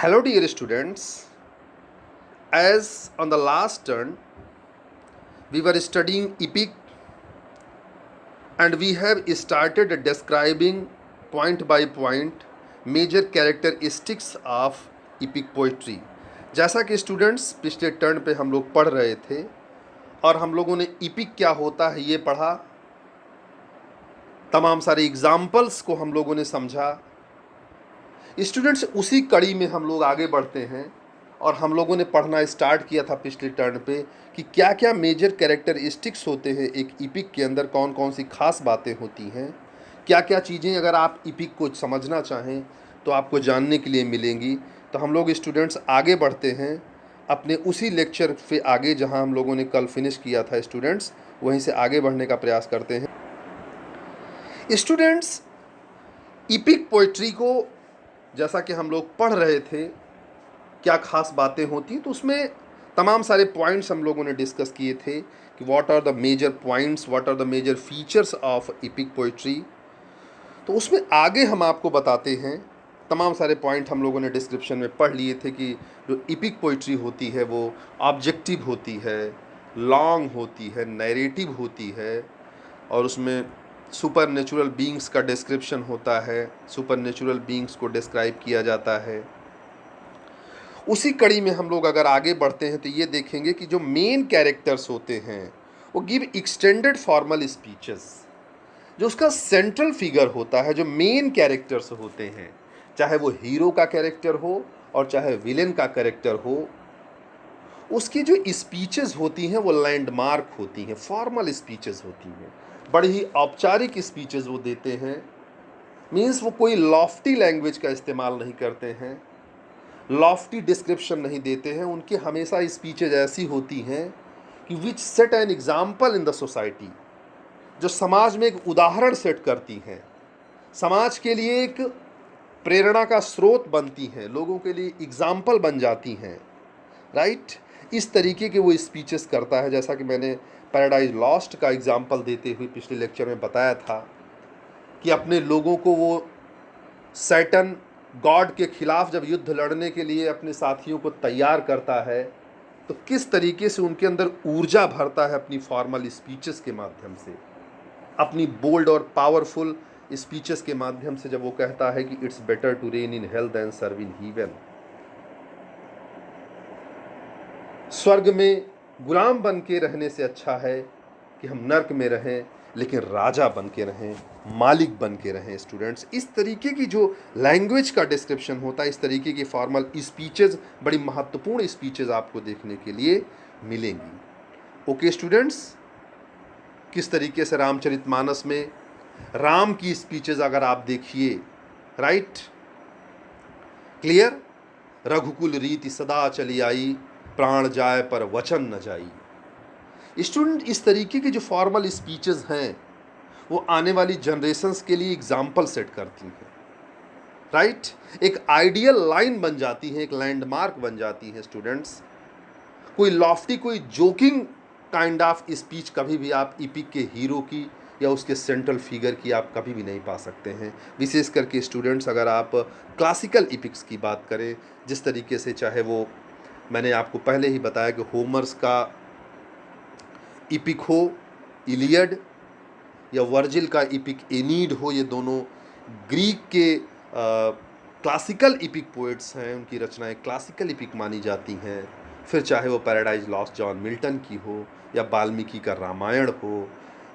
Hello, dear students. As on the last turn, we were studying epic and we have started describing point by point major characteristics of epic poetry. जैसा कि students पिछले turn पे हम लोग पढ़ रहे थे और हम लोगों ने epic क्या होता है ये पढ़ा, तमाम सारे एग्जाम्पल्स को हम लोगों ने समझा। स्टूडेंट्स उसी कड़ी में हम लोग आगे बढ़ते हैं और हम लोगों ने पढ़ना स्टार्ट किया था पिछले टर्न पे कि क्या क्या मेजर कैरेक्टरिस्टिक्स होते हैं एक इपिक के अंदर, कौन कौन सी खास बातें होती हैं, क्या क्या चीज़ें अगर आप इपिक को समझना चाहें तो आपको जानने के लिए मिलेंगी। तो हम लोग स्टूडेंट्स आगे बढ़ते हैं अपने उसी लेक्चर पे आगे जहां हम लोगों ने कल फिनिश किया था। स्टूडेंट्स वहीं से आगे बढ़ने का प्रयास करते हैं। स्टूडेंट्स इपिक पोइट्री को जैसा कि हम लोग पढ़ रहे थे क्या खास बातें होती, तो उसमें तमाम सारे पॉइंट्स हम लोगों ने डिस्कस किए थे कि what are the major points, what are the major features of epic poetry. तो उसमें आगे हम आपको बताते हैं, तमाम सारे पॉइंट हम लोगों ने डिस्क्रिप्शन में पढ़ लिए थे कि जो इपिक पोइट्री होती है वो ऑब्जेक्टिव होती है, लॉन्ग होती है, नैरेटिव होती है और उसमें सुपर नेचुरल बीइंग्स का डिस्क्रिप्शन होता है, सुपर नेचुरल बीइंग्स को डिस्क्राइब किया जाता है। उसी कड़ी में हम लोग अगर आगे बढ़ते हैं तो ये देखेंगे कि जो मेन कैरेक्टर्स होते हैं वो गिव एक्सटेंडेड फॉर्मल स्पीचेस। जो उसका सेंट्रल फिगर होता है, जो मेन कैरेक्टर्स होते हैं, चाहे वो हीरो का कैरेक्टर हो और चाहे विलेन का कैरेक्टर हो, उसकी जो स्पीचेस होती हैं वो लैंडमार्क होती हैं, फॉर्मल स्पीचेस होती हैं, बड़ी ही औपचारिक स्पीचेस वो देते हैं। मीन्स वो कोई लॉफ्टी लैंग्वेज का इस्तेमाल नहीं करते हैं, लॉफ्टी डिस्क्रिप्शन नहीं देते हैं। उनकी हमेशा स्पीचेज ऐसी होती हैं कि which set an example in the society, जो समाज में एक उदाहरण सेट करती हैं, समाज के लिए एक प्रेरणा का स्रोत बनती हैं, लोगों के लिए एग्जाम्पल बन जाती हैं। राइट, इस तरीके के वो स्पीचेस करता है। जैसा कि मैंने पैराडाइज लॉस्ट का एग्जाम्पल देते हुए पिछले लेक्चर में बताया था कि अपने लोगों को वो सैटन गॉड के खिलाफ जब युद्ध लड़ने के लिए अपने साथियों को तैयार करता है तो किस तरीके से उनके अंदर ऊर्जा भरता है अपनी फॉर्मल स्पीचेस के माध्यम से, अपनी बोल्ड और पावरफुल स्पीचेस के माध्यम से, जब वो कहता है कि it's better to reign in hell than serve in heaven. स्वर्ग में गुलाम बन के रहने से अच्छा है कि हम नर्क में रहें, लेकिन राजा बन के रहें, मालिक बन के रहें। स्टूडेंट्स इस तरीके की जो लैंग्वेज का डिस्क्रिप्शन होता है, इस तरीके की फॉर्मल स्पीचेस, बड़ी महत्वपूर्ण स्पीचेस आपको देखने के लिए मिलेंगी। ओके स्टूडेंट्स, किस तरीके से रामचरितमानस में राम की स्पीचेस अगर आप देखिए, राइट, क्लियर, रघुकुल रीति सदा चली आई, प्राण जाए पर वचन न जाई। स्टूडेंट इस तरीके की जो फॉर्मल स्पीचेस हैं वो आने वाली जनरेशन्स के लिए एग्जाम्पल सेट करती हैं। राइट, एक आइडियल लाइन बन जाती है, एक लैंडमार्क बन जाती है। स्टूडेंट्स कोई लॉफ्टी, कोई जोकिंग काइंड ऑफ स्पीच कभी भी आप इपिक के हीरो की या उसके सेंट्रल फिगर की आप कभी भी नहीं पा सकते हैं। विशेष करके स्टूडेंट्स अगर आप क्लासिकल इपिक्स की बात करें, जिस तरीके से, चाहे वो मैंने आपको पहले ही बताया कि होमर्स का इपिक हो इलियड या वर्जिल का इपिक एनीड हो, ये दोनों ग्रीक के क्लासिकल इपिक पोइट्स हैं, उनकी रचनाएं क्लासिकल इपिक मानी जाती हैं। फिर चाहे वो पैराडाइज लॉस्ट जॉन मिल्टन की हो या वाल्मीकि का रामायण हो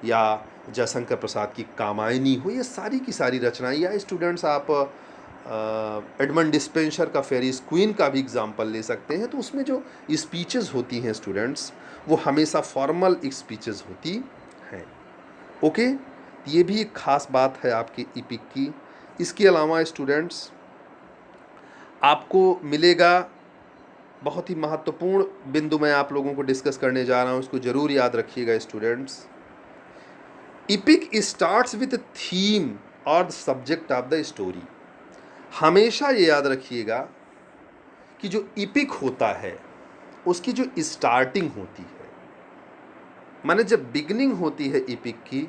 या जयशंकर प्रसाद की कामायनी हो, ये सारी की सारी रचनाएं, या स्टूडेंट्स आप एडमंड डिस्पेंसर का फेरिस क्वीन का भी एग्जाम्पल ले सकते हैं। तो उसमें जो स्पीचेस होती हैं स्टूडेंट्स वो हमेशा फॉर्मल स्पीचेस होती हैं। ओके, ये भी एक ख़ास बात है आपके इपिक की। इसके अलावा स्टूडेंट्स आपको मिलेगा बहुत ही महत्वपूर्ण बिंदु, मैं आप लोगों को डिस्कस करने जा रहा हूँ, इसको ज़रूर याद रखिएगा students. Epic starts with theme और the subject of the story. हमेशा ये याद रखिएगा कि जो इपिक होता है उसकी जो स्टार्टिंग होती है, माने जब बिगनिंग होती है इपिक की,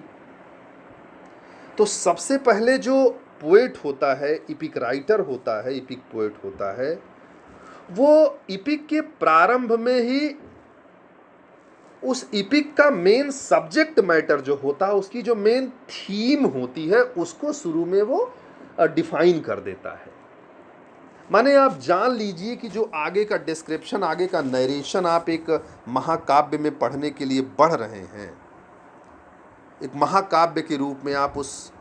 तो सबसे पहले जो पोएट होता है, इपिक राइटर होता है, इपिक पोएट होता है, वो इपिक के प्रारंभ में ही उस इपिक का मेन सब्जेक्ट मैटर जो होता है, उसकी जो मेन थीम होती है, उसको शुरू में वो डिफाइन कर देता है। माने आप जान लीजिए कि जो आगे का डिस्क्रिप्शन, आगे का नरेशन आप एक महाकाव्य में पढ़ने के लिए बढ़ रहे हैं, एक महाकाव्य के रूप में आप उस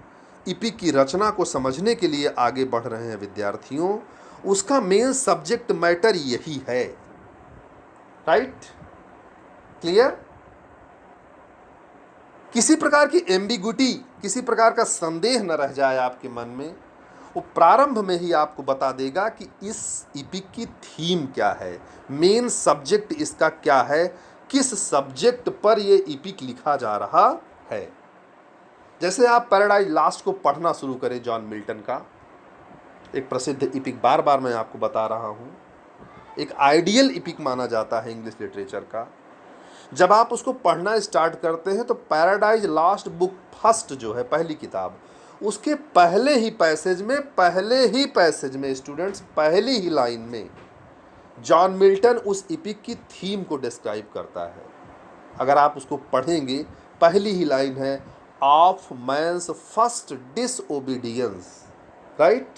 इपिक की रचना को समझने के लिए आगे बढ़ रहे हैं विद्यार्थियों, उसका मेन सब्जेक्ट मैटर यही है। राइट? क्लियर? किसी प्रकार की एम्बिगुइटी, किसी प्रकार का संदेह न रह जाए आपके मन में, वो प्रारंभ में ही आपको बता देगा कि इस इपिक की थीम क्या है, मेन सब्जेक्ट इसका क्या है, किस सब्जेक्ट पर ये इपिक लिखा जा रहा है। जैसे आप पैराडाइज लास्ट को पढ़ना शुरू करें, जॉन मिल्टन का एक प्रसिद्ध इपिक, बार बार मैं आपको बता रहा हूँ, एक आइडियल इपिक माना जाता है इंग्लिश लिटरेचर का। जब आप उसको पढ़ना स्टार्ट करते हैं तो पैराडाइज लास्ट बुक फर्स्ट जो है, पहली किताब, उसके पहले ही पैसेज में स्टूडेंट्स, पहली ही लाइन में जॉन मिल्टन उस इपिक की थीम को डिस्क्राइब करता है। अगर आप उसको पढ़ेंगे, पहली ही लाइन है, of man's first disobedience. Right?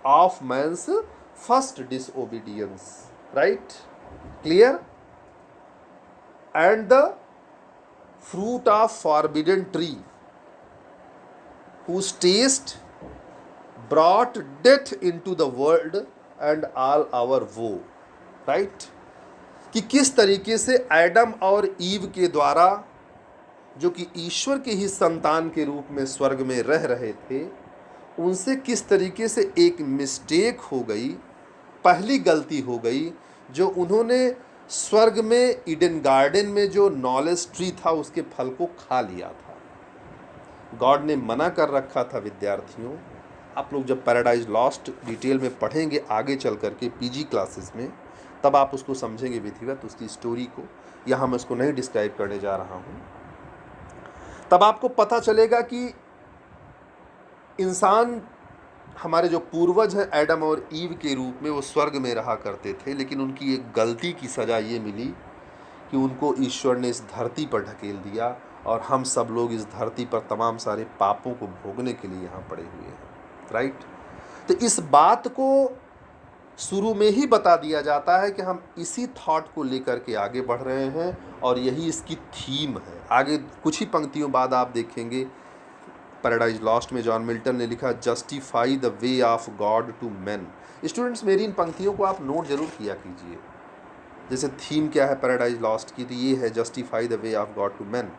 Of man's first disobedience. Right? Clear? And the fruit of forbidden tree whose taste brought death into the world and all our woe। Right? कि किस तरीके से एडम और ewe के द्वारा, जो कि ईश्वर के ही संतान के रूप में स्वर्ग में रह रहे थे, उनसे किस तरीके से एक मिस्टेक हो गई, पहली गलती हो गई, जो उन्होंने स्वर्ग में ईडन गार्डन में जो नॉलेज ट्री था उसके फल को खा लिया था। गॉड ने मना कर रखा था विद्यार्थियों। आप लोग जब पैराडाइज लॉस्ट डिटेल में पढ़ेंगे आगे चल करके पीजी क्लासेस में, तब आप उसको समझेंगे विधिवत, उसकी स्टोरी को। यहाँ मैं उसको नहीं डिस्क्राइब करने जा रहा हूँ। तब आपको पता चलेगा कि इंसान, हमारे जो पूर्वज हैं एडम और ईव के रूप में, वो स्वर्ग में रहा करते थे, लेकिन उनकी एक गलती की सज़ा ये मिली कि उनको ईश्वर ने इस धरती पर ढकेल दिया, और हम सब लोग इस धरती पर तमाम सारे पापों को भोगने के लिए यहाँ पड़े हुए हैं। राइट? तो इस बात को शुरू में ही बता दिया जाता है कि हम इसी थॉट को लेकर के आगे बढ़ रहे हैं, और यही इसकी थीम है। आगे कुछ ही पंक्तियों बाद आप देखेंगे पैराडाइज लॉस्ट में जॉन मिल्टन ने लिखा, justify the way of God to man. Students, मेरी इन पंक्तियों को आप नोट जरूर किया कीजिए। जैसे थीम क्या है पैराडाइज लॉस्ट की, तो ये है justify the way of God to man.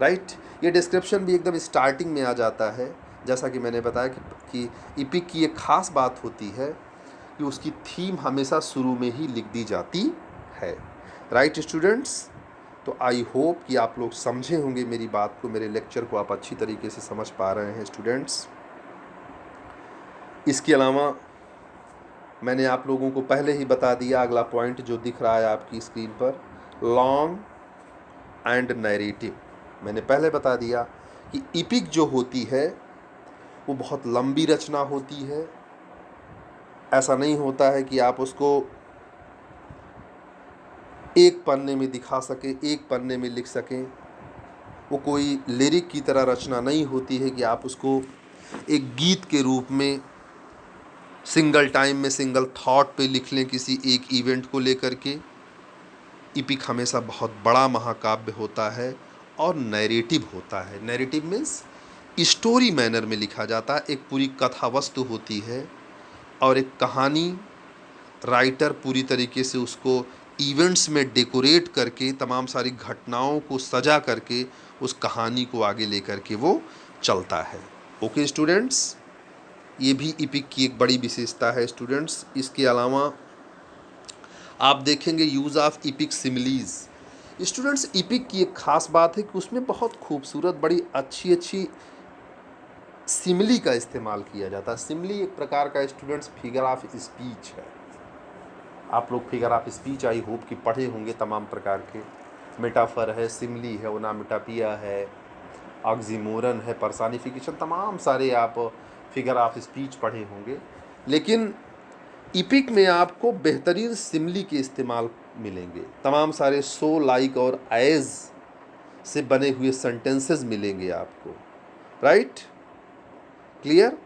Right? ये डिस्क्रिप्शन भी एकदम स्टार्टिंग में आ जाता है। जैसा कि मैंने बताया कि इपिक की एक ख़ास बात होती है कि उसकी थीम हमेशा शुरू में ही लिख दी जाती है। Right students? तो आई होप कि आप लोग समझे होंगे मेरी बात को, मेरे लेक्चर को आप अच्छी तरीके से समझ पा रहे हैं स्टूडेंट्स। इसके अलावा मैंने आप लोगों को पहले ही बता दिया, अगला पॉइंट जो दिख रहा है आपकी स्क्रीन पर, लॉन्ग एंड नैरेटिव। मैंने पहले बता दिया कि इपिक जो होती है वो बहुत लंबी रचना होती है। ऐसा नहीं होता है कि आप उसको एक पन्ने में दिखा सकें, एक पन्ने में लिख सकें। वो कोई लिरिक की तरह रचना नहीं होती है कि आप उसको एक गीत के रूप में सिंगल टाइम में सिंगल थॉट पे लिख लें किसी एक इवेंट को लेकर के। इपिक हमेशा बहुत बड़ा महाकाव्य होता है और नैरेटिव होता है। नैरेटिव मीन्स स्टोरी मैनर में लिखा जाता है। एक पूरी कथा वस्तु होती है और एक कहानी राइटर पूरी तरीके से उसको इवेंट्स में डेकोरेट करके, तमाम सारी घटनाओं को सजा करके उस कहानी को आगे लेकर के वो चलता है। ओके स्टूडेंट्स, ये भी इपिक की एक बड़ी विशेषता है स्टूडेंट्स। इसके अलावा आप देखेंगे use of EPIC similes. Students, EPIC की एक ख़ास बात है कि उसमें बहुत खूबसूरत, बड़ी अच्छी अच्छी सिमिली का इस्तेमाल किया जाता है। सिमिली एक प्रकार का स्टूडेंट्स फिगर ऑफ स्पीच है। आप लोग figure of speech I hope कि पढ़े होंगे। तमाम प्रकार के मेटाफर है, सिमिली है, ओनामेटोपिया है, ऑक्सीमोरन है, पर्सनिफिकेशन, तमाम सारे आप फिगर ऑफ स्पीच पढ़े होंगे। लेकिन इपिक में आपको बेहतरीन सिमली के इस्तेमाल मिलेंगे, तमाम सारे सो, लाइक और एज से बने हुए सेंटेंसेस मिलेंगे आपको, right, clear.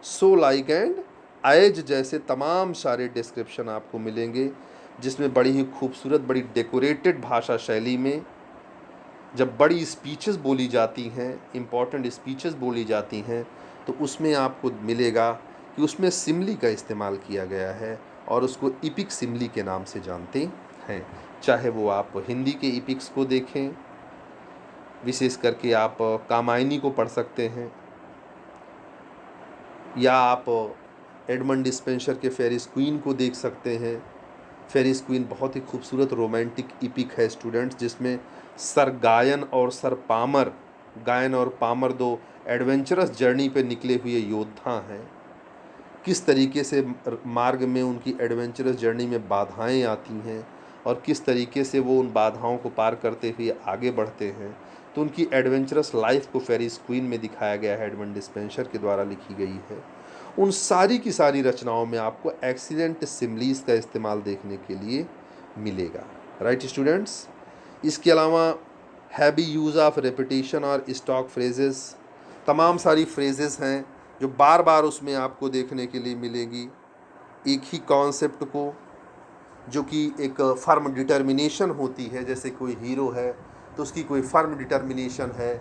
So, like and as जैसे तमाम सारे डिस्क्रिप्शन आपको मिलेंगे, जिसमें बड़ी ही खूबसूरत, बड़ी डेकोरेटेड भाषा शैली में जब बड़ी स्पीचेस बोली जाती हैं, इम्पॉर्टेंट स्पीचेस बोली जाती हैं, तो उसमें आपको मिलेगा कि उसमें सिमली का इस्तेमाल किया गया है और उसको इपिक सिमली के नाम से जानते हैं। चाहे वो आप हिंदी के इपिक्स को देखें, विशेष करके आप कामायनी को पढ़ सकते हैं, या आप एडमंड डिस्पेंसर के फेरिस क्वीन को देख सकते हैं। फेरिस क्वीन बहुत ही खूबसूरत रोमांटिक इपिक है स्टूडेंट्स, जिसमें सर गायन और सर पामर, गायन और पामर दो एडवेंचरस जर्नी पे निकले हुए योद्धा हैं। किस तरीके से मार्ग में उनकी एडवेंचरस जर्नी में बाधाएं आती हैं और किस तरीके से वो उन बाधाओं को पार करते हुए आगे बढ़ते हैं। तो उनकी एडवेंचरस लाइफ को फेरिस क्वीन में दिखाया गया है, एडमंड डिस्पेंसर के द्वारा लिखी गई है। उन सारी की सारी रचनाओं में आपको एक्सीलेंट सिमलीज का इस्तेमाल देखने के लिए मिलेगा, राइट स्टूडेंट्स। इसके अलावा हैवी यूज़ ऑफ रेपिटेशन और स्टॉक फ्रेजेस, तमाम सारी फ्रेजेस हैं जो बार बार उसमें आपको देखने के लिए मिलेगी। एक ही कॉन्सेप्ट को, जो कि एक फर्म डिटर्मिनेशन होती है, जैसे कोई हीरो है तो उसकी कोई फर्म डिटर्मिनेशन है,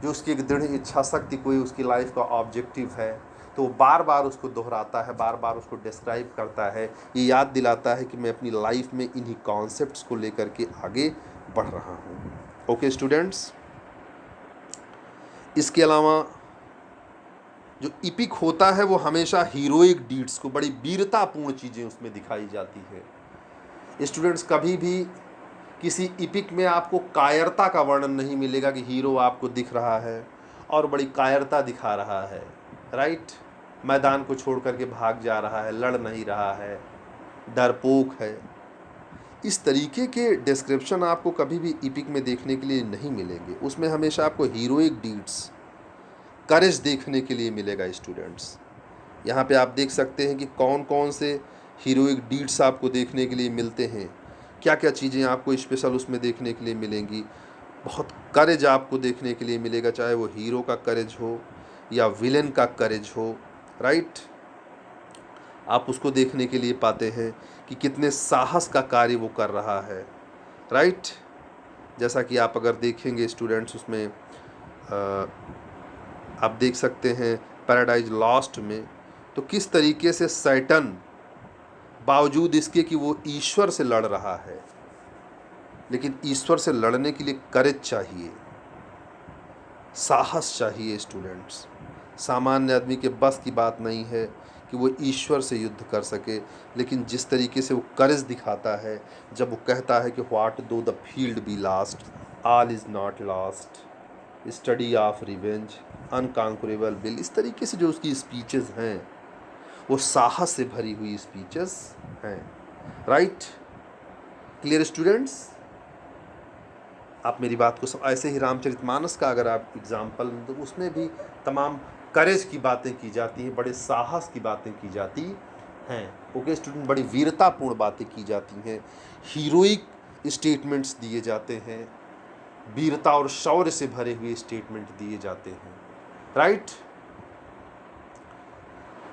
जो उसकी एक दृढ़ इच्छा शक्ति, कोई उसकी लाइफ का ऑब्जेक्टिव है, तो बार बार उसको दोहराता है, बार बार उसको डिस्क्राइब करता है, ये याद दिलाता है कि मैं अपनी लाइफ में इन्हीं कॉन्सेप्ट्स को लेकर के आगे बढ़ रहा हूँ। ओके स्टूडेंट्स, इसके अलावा जो इपिक होता है वो हमेशा हीरोइक डीड्स को, बड़ी वीरतापूर्ण चीज़ें उसमें दिखाई जाती है। स्टूडेंट्स, कभी भी किसी इपिक में आपको कायरता का वर्णन नहीं मिलेगा कि हीरो आपको दिख रहा है और बड़ी कायरता दिखा रहा है, राइट, मैदान को छोड़ करके भाग जा रहा है, लड़ नहीं रहा है, डरपोक है। इस तरीके के डिस्क्रिप्शन आपको कभी भी इपिक में देखने के लिए नहीं मिलेंगे। उसमें हमेशा आपको हीरोइक डीड्स, करेज देखने के लिए मिलेगा स्टूडेंट्स। यहाँ पे आप देख सकते हैं कि कौन कौन से हीरोइक डीड्स आपको देखने के लिए मिलते हैं, क्या क्या चीज़ें आपको स्पेशल उसमें देखने के लिए मिलेंगी। बहुत करेज आपको देखने के लिए मिलेगा, चाहे वो हीरो का करेज हो या विलेन का करेज हो, राइट। आप उसको देखने के लिए पाते हैं कि कितने साहस का कार्य वो कर रहा है, राइट। जैसा कि आप अगर देखेंगे स्टूडेंट्स, उसमें आप देख सकते हैं पैराडाइज लॉस्ट में, तो किस तरीके से सैटन, बावजूद इसके कि वो ईश्वर से लड़ रहा है, लेकिन ईश्वर से लड़ने के लिए करेज चाहिए, साहस चाहिए स्टूडेंट्स। सामान्य आदमी के बस की बात नहीं है कि वो ईश्वर से युद्ध कर सके, लेकिन जिस तरीके से वो करेज दिखाता है जब वो कहता है कि what though the field be lost, all is not lost, study of revenge, unconquerable will, इस तरीके से जो उसकी स्पीचेस हैं वो साहस से भरी हुई स्पीचेस हैं, राइट, क्लियर स्टूडेंट्स। आप मेरी बात को सब ऐसे ही रामचरितमानस का अगर आप एग्जाम्पल, तो उसमें भी तमाम करेज की बातें की जाती हैं, बड़े साहस की बातें की जाती हैं। ओके स्टूडेंट, बड़ी वीरतापूर्ण बातें की जाती हैं, हीरोइक स्टेटमेंट्स दिए जाते हैं, वीरता और शौर्य से भरे हुए स्टेटमेंट दिए जाते हैं, राइट।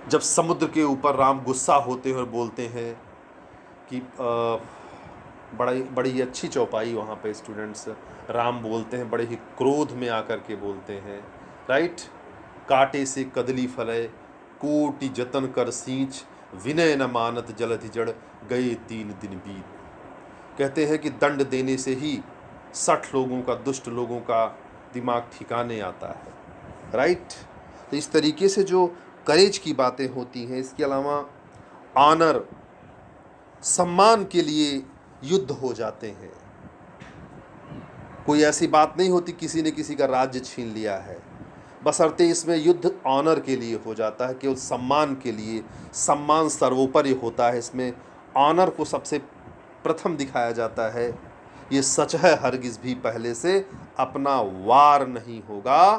जब समुद्र के ऊपर राम गुस्सा होते हैं और बोलते हैं कि बड़ी अच्छी चौपाई वहाँ पे स्टूडेंट्स, राम बोलते हैं बड़े ही क्रोध में आकर के बोलते हैं, राइट। काटे से कदली फले, कोटि जतन कर सींच, विनय न मानत जलधि जड़, गए 3 दिन बीत। कहते हैं कि दंड देने से ही 60 लोगों का, दुष्ट लोगों का दिमाग ठिकाने आता है, राइट। तो इस तरीके से जो करेज की बातें होती हैं, इसके अलावा ऑनर, सम्मान के लिए युद्ध हो जाते हैं। कोई ऐसी बात नहीं होती किसी ने किसी का राज्य छीन लिया है, बशर्ते इसमें युद्ध ऑनर के लिए हो जाता है, केवल सम्मान के लिए। सम्मान सर्वोपरि होता है, इसमें ऑनर को सबसे प्रथम दिखाया जाता है। ये सच है हरगिज़ भी पहले से अपना वार नहीं होगा,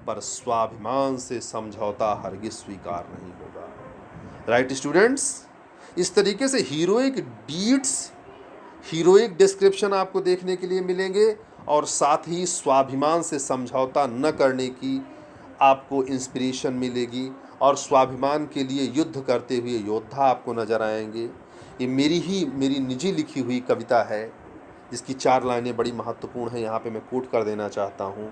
पर स्वाभिमान से समझौता हरगिज़ स्वीकार नहीं होगा, राइट स्टूडेंट्स। इस तरीके से हीरोइक डीड्स, हीरोइक डिस्क्रिप्शन आपको देखने के लिए मिलेंगे और साथ ही स्वाभिमान से समझौता न करने की आपको इंस्पिरेशन मिलेगी और स्वाभिमान के लिए युद्ध करते हुए योद्धा आपको नज़र आएंगे। ये मेरी निजी लिखी हुई कविता है, जिसकी 4 लाइनें बड़ी महत्वपूर्ण हैं, यहाँ पे मैं कोट कर देना चाहता हूँ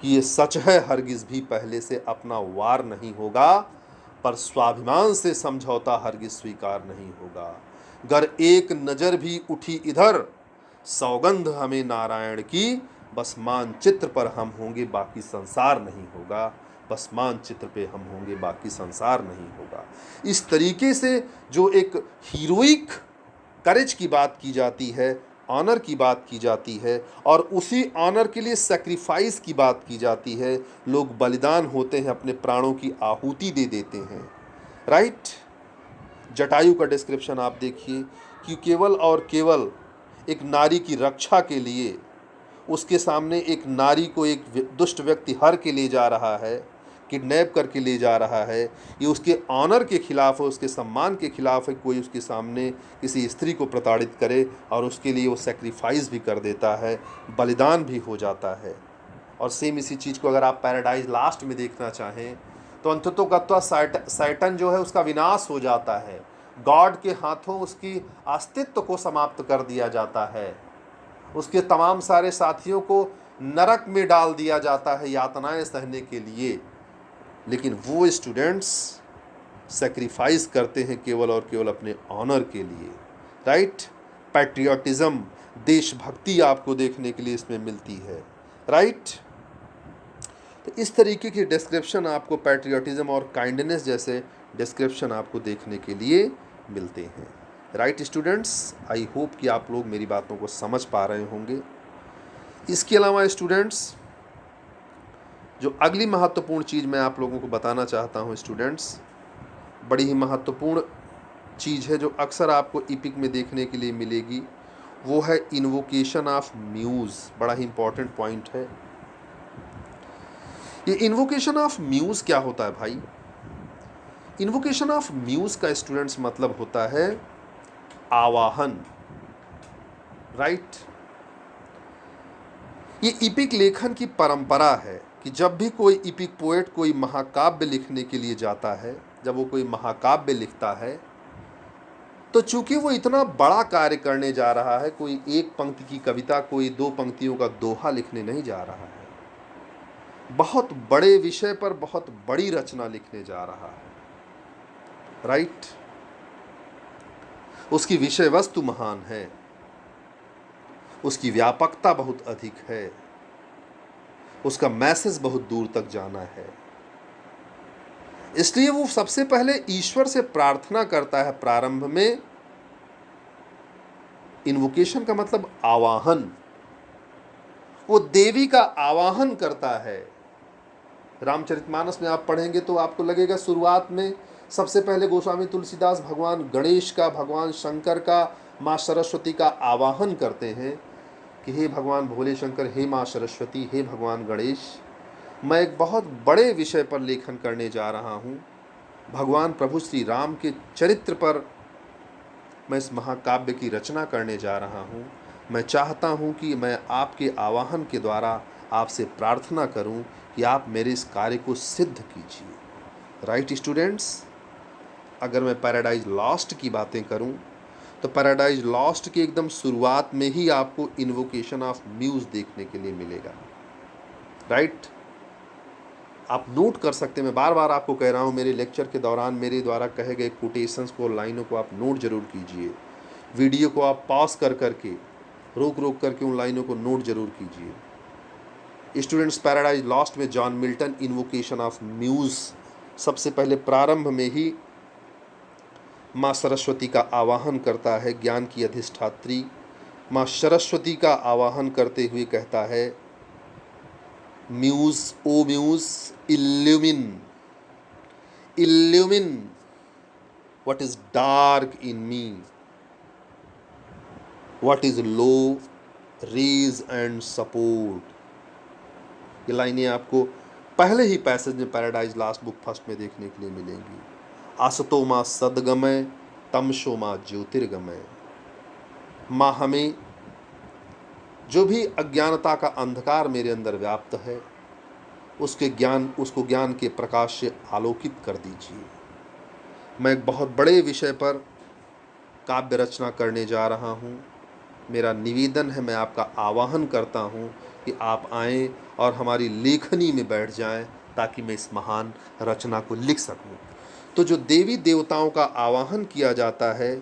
कि ये सच है हरगिज़ भी पहले से अपना वार नहीं होगा, पर स्वाभिमान से समझौता हरगिज़ स्वीकार नहीं होगा। गर एक नज़र भी उठी इधर, सौगंध हमें नारायण की, बस मानचित्र पर हम होंगे बाकी संसार नहीं होगा, बस मानचित्र पे हम होंगे बाकी संसार नहीं होगा। इस तरीके से जो एक हीरोइक करेज की बात की जाती है, ऑनर की बात की जाती है और उसी ऑनर के लिए सेक्रीफाइस की बात की जाती है, लोग बलिदान होते हैं, अपने प्राणों की आहुति दे देते हैं, राइट। जटायु का डिस्क्रिप्शन आप देखिए कि केवल और केवल एक नारी की रक्षा के लिए उसके सामने एक नारी को एक दुष्ट व्यक्ति हर के ले जा रहा है, किडनैप करके ले जा रहा है, ये उसके ऑनर के खिलाफ है, उसके सम्मान के खिलाफ है। कोई उसके सामने किसी स्त्री को प्रताड़ित करे और उसके लिए वो सेक्रीफाइस भी कर देता है, बलिदान भी हो जाता है। और सेम इसी चीज़ को अगर आप पैराडाइज लास्ट में देखना चाहें तो अंततोगत्वा सैटन जो है उसका विनाश हो जाता है, गॉड के हाथों उसकी अस्तित्व को समाप्त कर दिया जाता है, उसके तमाम सारे साथियों को नरक में डाल दिया जाता है यातनाएं सहने के लिए। लेकिन वो स्टूडेंट्स सेक्रीफाइस करते हैं केवल और केवल अपने ऑनर के लिए, राइट। पैट्रियटिज्म, देशभक्ति आपको देखने के लिए इसमें मिलती है, राइट। तो इस तरीके की डिस्क्रिप्शन आपको पैट्रियटिज्म और काइंडनेस जैसे डिस्क्रिप्शन आपको देखने के लिए मिलते हैं, राइट स्टूडेंट्स। आई होप कि आप लोग मेरी बातों को समझ पा रहे होंगे। इसके अलावा स्टूडेंट्स, जो अगली महत्वपूर्ण चीज़ मैं आप लोगों को बताना चाहता हूँ स्टूडेंट्स, बड़ी ही महत्वपूर्ण चीज़ है जो अक्सर आपको इपिक में देखने के लिए मिलेगी, वो है इन्वोकेशन ऑफ म्यूज़। बड़ा ही इंपॉर्टेंट पॉइंट है ये। इन्वोकेशन ऑफ म्यूज़ क्या होता है भाई? इन्वोकेशन ऑफ म्यूज़ का स्टूडेंट्स मतलब होता है आवाहन, राइट। ये इपिक लेखन की परंपरा है कि जब भी कोई इपिक पोएट कोई महाकाव्य लिखने के लिए जाता है, जब वो कोई महाकाव्य लिखता है, तो चूंकि वो इतना बड़ा कार्य करने जा रहा है, कोई एक पंक्ति की कविता, कोई 2 पंक्तियों का दोहा लिखने नहीं जा रहा है, बहुत बड़े विषय पर बहुत बड़ी रचना लिखने जा रहा है, राइट। उसकी विषय वस्तु महान है, उसकी व्यापकता बहुत अधिक है, उसका मैसेज बहुत दूर तक जाना है। इसलिए वो सबसे पहले ईश्वर से प्रार्थना करता है प्रारंभ में। इन्वोकेशन का मतलब आवाहन, वो देवी का आवाहन करता है। रामचरितमानस में आप पढ़ेंगे तो आपको लगेगा शुरुआत में सबसे पहले गोस्वामी तुलसीदास भगवान गणेश का, भगवान शंकर का, माँ सरस्वती का आवाहन करते हैं कि हे भगवान भोले शंकर, हे माँ सरस्वती, हे भगवान गणेश, मैं एक बहुत बड़े विषय पर लेखन करने जा रहा हूँ। भगवान प्रभु श्री राम के चरित्र पर मैं इस महाकाव्य की रचना करने जा रहा हूँ। मैं चाहता हूँ कि मैं आपके आवाहन के द्वारा आपसे प्रार्थना करूँ कि आप मेरे इस कार्य को सिद्ध कीजिए, राइट स्टूडेंट्स। अगर मैं पैराडाइज लॉस्ट की बातें करूँ तो पैराडाइज लॉस्ट की एकदम शुरुआत में ही आपको इन्वोकेशन ऑफ म्यूज़ देखने के लिए मिलेगा, राइट। आप नोट कर सकते हैं, मैं बार बार आपको कह रहा हूँ, मेरे लेक्चर के दौरान मेरे द्वारा कहे गए कोटेशंस को, लाइनों को आप नोट जरूर कीजिए। वीडियो को आप पॉज कर करके, रोक रोक करके उन लाइनों को नोट जरूर कीजिए। स्टूडेंट्स, पैराडाइज लॉस्ट में John Milton invocation of muse सबसे पहले प्रारंभ में ही माँ सरस्वती का आवाहन करता है। ज्ञान की अधिष्ठात्री माँ सरस्वती का आवाहन करते हुए कहता है, muse, O muse, illumine what is dark in me, what is low, raise and support। ये लाइनें आपको पहले ही पैसेज में पैराडाइज लास्ट बुक फर्स्ट में देखने के लिए मिलेंगी। आसतो माँ सदगमय तमसो मा ज्योतिर्गमय। माँ हमें जो भी अज्ञानता का अंधकार मेरे अंदर व्याप्त है उसको ज्ञान के प्रकाश से आलोकित कर दीजिए। मैं एक बहुत बड़े विषय पर काव्य रचना करने जा रहा हूँ। मेरा निवेदन है, मैं आपका आह्वान करता हूँ कि आप आएँ और हमारी लेखनी में बैठ जाएं ताकि मैं इस महान रचना को लिख सकूँ। तो जो देवी देवताओं का आवाहन किया जाता है,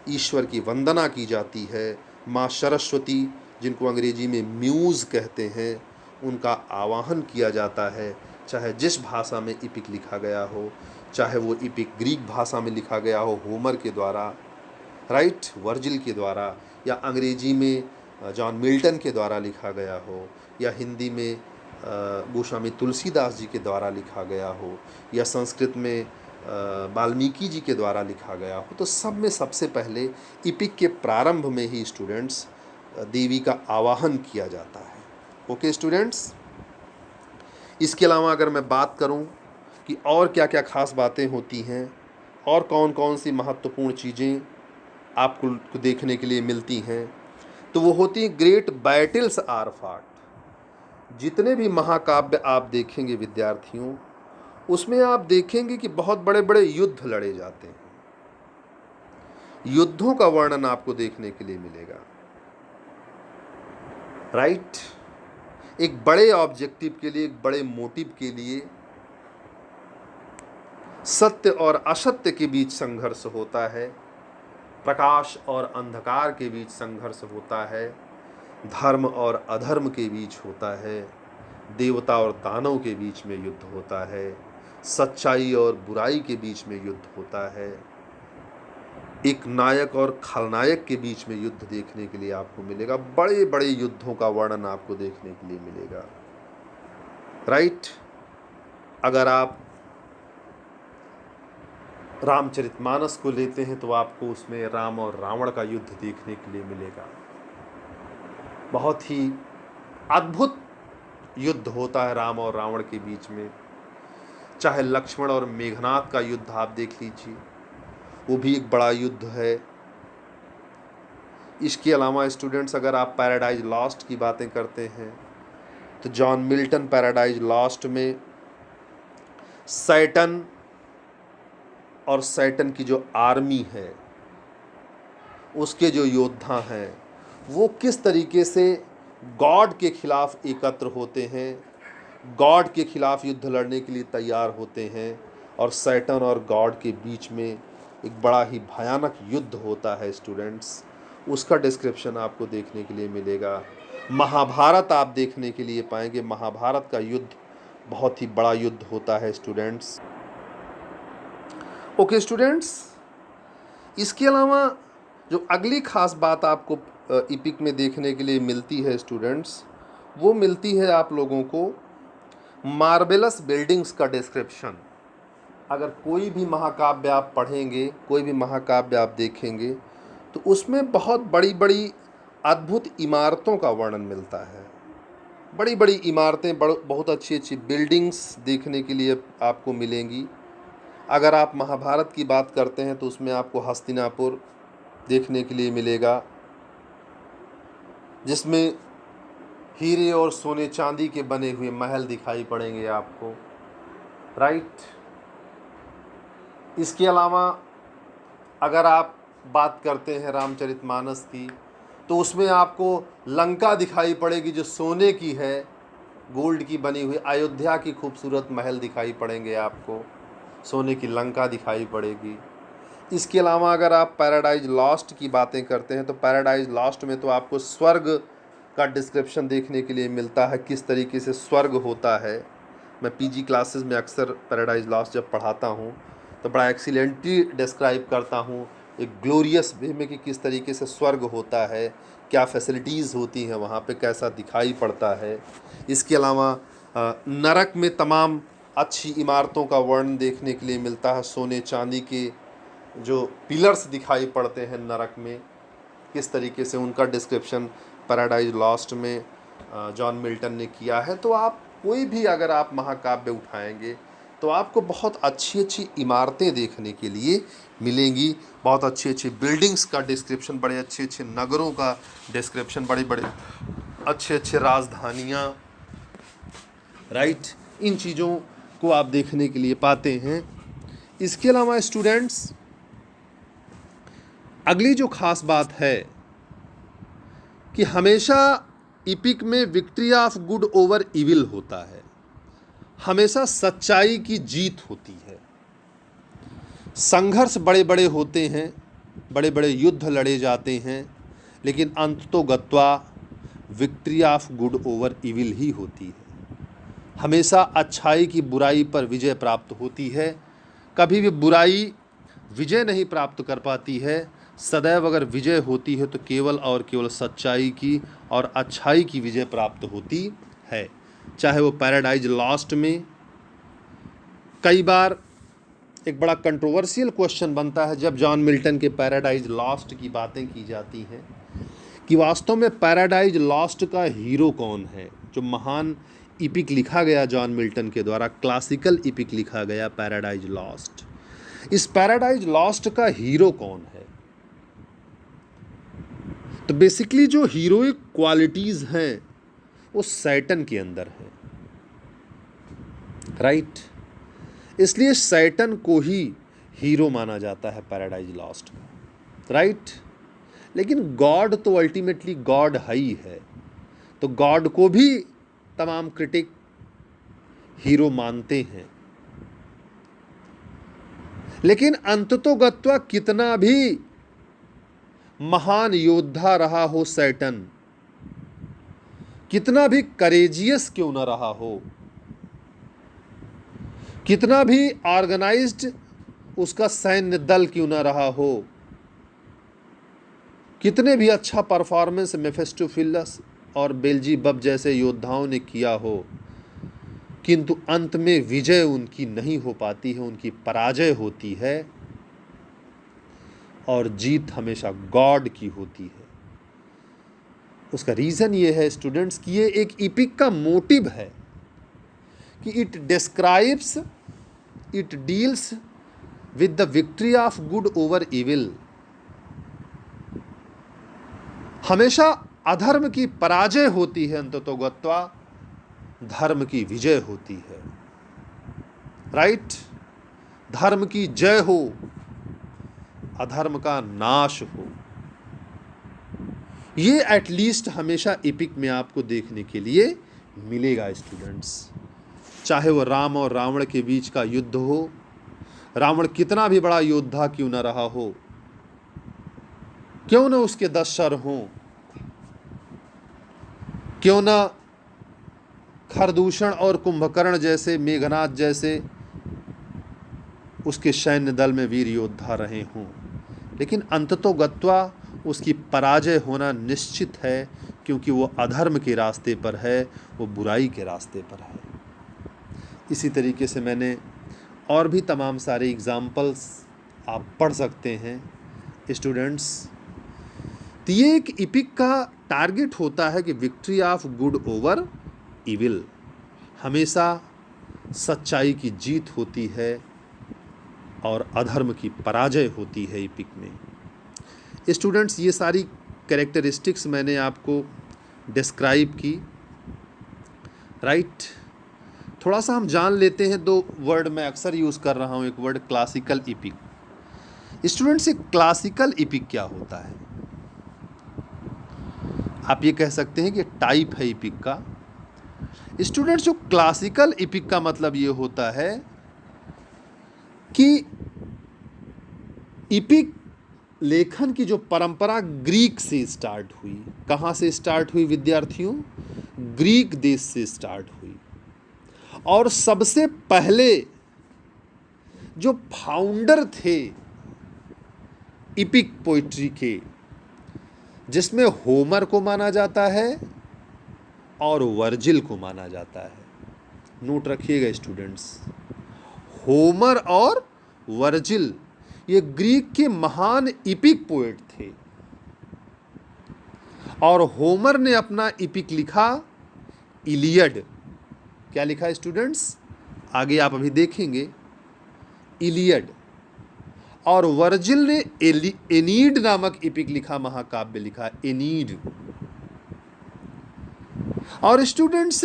ईश्वर की वंदना की जाती है, माँ सरस्वती जिनको अंग्रेजी में म्यूज़ कहते हैं, उनका आवाहन किया जाता है। चाहे जिस भाषा में इपिक लिखा गया हो, चाहे वो इपिक ग्रीक भाषा में लिखा गया हो होमर के द्वारा, राइट, वर्जिल के द्वारा, या अंग्रेजी में जॉन मिल्टन के द्वारा लिखा गया हो, या हिंदी में गोस्वामी तुलसीदास जी के द्वारा लिखा गया हो, या संस्कृत में वाल्मीकि जी के द्वारा लिखा गया हो, तो सब में सबसे पहले इपिक के प्रारंभ में ही स्टूडेंट्स देवी का आवाहन किया जाता है। ओके स्टूडेंट्स, इसके अलावा अगर मैं बात करूं कि और क्या क्या खास बातें होती हैं और कौन कौन सी महत्वपूर्ण चीज़ें आपको देखने के लिए मिलती हैं, तो वो होती हैं ग्रेट बैटल्स आर फाट। जितने भी महाकाव्य आप देखेंगे विद्यार्थियों, उसमें आप देखेंगे कि बहुत बड़े बड़े युद्ध लड़े जाते हैं। युद्धों का वर्णन आपको देखने के लिए मिलेगा, राइट। एक बड़े ऑब्जेक्टिव के लिए, एक बड़े मोटिव के लिए सत्य और असत्य के बीच संघर्ष होता है, प्रकाश और अंधकार के बीच संघर्ष होता है, धर्म और अधर्म के बीच होता है, देवता और दानव के बीच में युद्ध होता है, सच्चाई और बुराई के बीच में युद्ध होता है, एक नायक और खलनायक के बीच में युद्ध देखने के लिए आपको मिलेगा। बड़े बड़े युद्धों का वर्णन आपको देखने के लिए मिलेगा, राइट। अगर आप रामचरितमानस को लेते हैं तो आपको उसमें राम और रावण का युद्ध देखने के लिए मिलेगा। बहुत ही अद्भुत युद्ध होता है राम और रावण के बीच में। चाहे लक्ष्मण और मेघनाद का युद्ध आप देख लीजिए, वो भी एक बड़ा युद्ध है। इसके अलावा स्टूडेंट्स अगर आप पैराडाइज लॉस्ट की बातें करते हैं तो जॉन मिल्टन पैराडाइज लॉस्ट में सैटन और सैटन की जो आर्मी है, उसके जो योद्धा हैं, वो किस तरीके से गॉड के खिलाफ एकत्र होते हैं, गॉड के खिलाफ युद्ध लड़ने के लिए तैयार होते हैं, और सैटन और गॉड के बीच में एक बड़ा ही भयानक युद्ध होता है स्टूडेंट्स। उसका डिस्क्रिप्शन आपको देखने के लिए मिलेगा। महाभारत आप देखने के लिए पाएंगे, महाभारत का युद्ध बहुत ही बड़ा युद्ध होता है स्टूडेंट्स। ओके स्टूडेंट्स, इसके अलावा जो अगली खास बात आपको इपिक में देखने के लिए मिलती है स्टूडेंट्स, वो मिलती है आप लोगों को मार्वेलस बिल्डिंग्स का डिस्क्रिप्शन। अगर कोई भी महाकाव्य आप पढ़ेंगे, कोई भी महाकाव्य आप देखेंगे, तो उसमें बहुत बड़ी बड़ी अद्भुत इमारतों का वर्णन मिलता है। बड़ी बड़ी इमारतें, बहुत अच्छी अच्छी बिल्डिंग्स देखने के लिए आपको मिलेंगी। अगर आप महाभारत की बात करते हैं तो उसमें आपको हस्तिनापुर देखने के लिए मिलेगा, जिसमें हीरे और सोने चांदी के बने हुए महल दिखाई पड़ेंगे आपको, राइट। इसके अलावा अगर आप बात करते हैं रामचरितमानस की, तो उसमें आपको लंका दिखाई पड़ेगी जो सोने की है, गोल्ड की बनी हुई। अयोध्या की खूबसूरत महल दिखाई पड़ेंगे आपको, सोने की लंका दिखाई पड़ेगी। इसके अलावा अगर आप पैराडाइज लॉस्ट की बातें करते हैं तो पैराडाइज लॉस्ट में तो आपको स्वर्ग का डिस्क्रिप्शन देखने के लिए मिलता है, किस तरीके से स्वर्ग होता है। मैं पीजी क्लासेस में अक्सर पैराडाइज लॉस्ट जब पढ़ाता हूँ तो बड़ा एक्सीलेंटली डिस्क्राइब करता हूँ एक ग्लोरियस वे में कि किस तरीके से स्वर्ग होता है, क्या फैसिलिटीज़ होती हैं वहाँ पे, कैसा दिखाई पड़ता है। इसके अलावा नरक में तमाम अच्छी इमारतों का वर्णन देखने के लिए मिलता है। सोने चांदी के जो पिलर्स दिखाई पड़ते हैं नरक में, किस तरीके से उनका डिस्क्रिप्शन पैराडाइज लॉस्ट में जॉन मिल्टन ने किया है। तो आप कोई भी अगर आप महाकाव्य उठाएंगे तो आपको बहुत अच्छी अच्छी इमारतें देखने के लिए मिलेंगी, बहुत अच्छी अच्छी बिल्डिंग्स का डिस्क्रिप्शन, बड़े अच्छे अच्छे नगरों का डिस्क्रिप्शन, बड़े बड़े अच्छे अच्छे राजधानियाँ, राइट, इन चीज़ों को आप देखने के लिए पाते हैं। इसके अलावा स्टूडेंट्स, अगली जो खास बात है कि हमेशा इपिक में victory of good over evil होता है, हमेशा सच्चाई की जीत होती है। संघर्ष बड़े बड़े होते हैं, बड़े बड़े युद्ध लड़े जाते हैं, लेकिन अंततोगत्वा victory of good over evil ही होती है। हमेशा अच्छाई की बुराई पर विजय प्राप्त होती है, कभी भी बुराई विजय नहीं प्राप्त कर पाती है। सदैव अगर विजय होती है तो केवल और केवल सच्चाई की और अच्छाई की विजय प्राप्त होती है। चाहे वो पैराडाइज लॉस्ट में कई बार एक बड़ा कंट्रोवर्शियल क्वेश्चन बनता है जब जॉन मिल्टन के पैराडाइज लॉस्ट की बातें की जाती हैं कि वास्तव में पैराडाइज लॉस्ट का हीरो कौन है। जो महान इपिक लिखा गया जॉन मिल्टन के द्वारा, क्लासिकल इपिक लिखा गया पैराडाइज लॉस्ट, इस पैराडाइज लॉस्ट का हीरो कौन है? तो बेसिकली जो हीरोइक क्वालिटीज हैं वो सैटन के अंदर है, राइट। इसलिए सैटन को ही हीरो माना जाता है पैराडाइज लॉस्ट का, राइट। लेकिन गॉड तो अल्टीमेटली गॉड ही है, तो गॉड को भी तमाम क्रिटिक हीरो मानते हैं। लेकिन अंततोगत्वा कितना भी महान योद्धा रहा हो सैटन, कितना भी करेजियस क्यों ना रहा हो, कितना भी ऑर्गेनाइज्ड उसका सैन्य दल क्यों ना रहा हो, कितने भी अच्छा परफॉर्मेंस मेफिस्टोफिलस और बेल्जीबब जैसे योद्धाओं ने किया हो, किंतु अंत में विजय उनकी नहीं हो पाती है, उनकी पराजय होती है और जीत हमेशा गॉड की होती है। उसका रीज़न ये है स्टूडेंट्स कि ये एक इपिक का मोटिव है कि it describes, it deals with the victory of good over evil. हमेशा अधर्म की पराजय होती है, अंततोगत्वा धर्म की विजय होती है, राइट। धर्म की जय हो, अधर्म का नाश हो, ये एटलीस्ट हमेशा इपिक में आपको देखने के लिए मिलेगा स्टूडेंट्स। चाहे वो राम और रावण के बीच का युद्ध हो, रावण कितना भी बड़ा योद्धा क्यों ना रहा हो, क्यों ना उसके 10 सर हों, क्यों ना खरदूषण और कुंभकर्ण जैसे, मेघनाद जैसे उसके सैन्य दल में वीर योद्धा रहे हों, लेकिन अंततोगत्वा उसकी पराजय होना निश्चित है, क्योंकि वो अधर्म के रास्ते पर है, वो बुराई के रास्ते पर है। इसी तरीके से मैंने और भी तमाम सारे एग्जाम्पल्स आप पढ़ सकते हैं स्टूडेंट्स। तो ये एक इपिक का टारगेट होता है कि victory of good over evil, हमेशा सच्चाई की जीत होती है और अधर्म की पराजय होती है इपिक में। स्टूडेंट्स, ये सारी कैरेक्टरिस्टिक्स मैंने आपको डिस्क्राइब की, राइट। थोड़ा सा हम जान लेते हैं, 2 वर्ड मैं अक्सर यूज़ कर रहा हूँ, एक वर्ड क्लासिकल इपिक। स्टूडेंट्स, एक क्लासिकल इपिक क्या होता है? आप ये कह सकते हैं कि टाइप है इपिक का। स्टूडेंट्स, जो क्लासिकल इपिक का मतलब ये होता है कि इपिक लेखन की जो परंपरा ग्रीक से स्टार्ट हुई। कहाँ से स्टार्ट हुई विद्यार्थियों? ग्रीक देश से स्टार्ट हुई। और सबसे पहले जो फाउंडर थे इपिक पोइट्री के, जिसमें होमर को माना जाता है और वर्जिल को माना जाता है। नोट रखिएगा स्टूडेंट्स, होमर और वर्जिल ये ग्रीक के महान इपिक पोएट थे, और होमर ने अपना इपिक लिखा इलियड। क्या लिखा स्टूडेंट्स? आगे आप अभी देखेंगे, इलियड। और वर्जिल ने एनीड नामक इपिक लिखा, महाकाव्य लिखा, एनीड। और स्टूडेंट्स,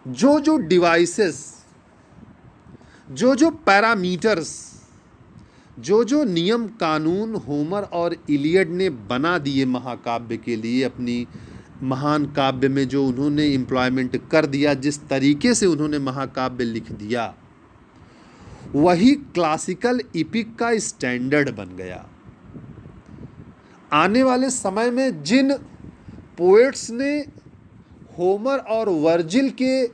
जो जो डिवाइसेस, जो जो पैरामीटर्स, जो जो नियम कानून होमर और इलियड ने बना दिए महाकाव्य के लिए, अपनी महान काव्य में जो उन्होंने इम्प्लॉयमेंट कर दिया, जिस तरीके से उन्होंने महाकाव्य लिख दिया, वही क्लासिकल इपिक का स्टैंडर्ड बन गया। आने वाले समय में जिन पोएट्स ने होमर और वर्जिल के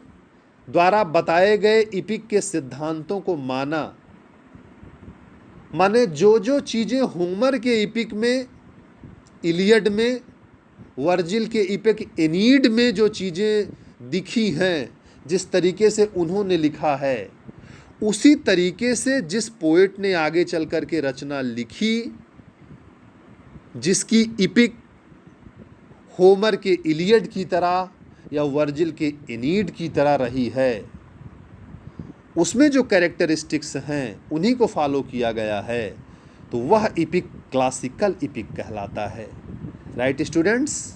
द्वारा बताए गए इपिक के सिद्धांतों को माना, माने जो जो चीज़ें होमर के इपिक में, इलियड में, वर्जिल के इपिक एनीड में जो चीज़ें दिखी हैं, जिस तरीके से उन्होंने लिखा है, उसी तरीके से जिस पोएट ने आगे चल कर के रचना लिखी, जिसकी इपिक होमर के इलियड की तरह या वर्जिल के एनीड की तरह रही है, उसमें जो कैरेक्टरिस्टिक्स हैं उन्हीं को फॉलो किया गया है, तो वह इपिक क्लासिकल इपिक कहलाता है। राइट स्टूडेंट्स,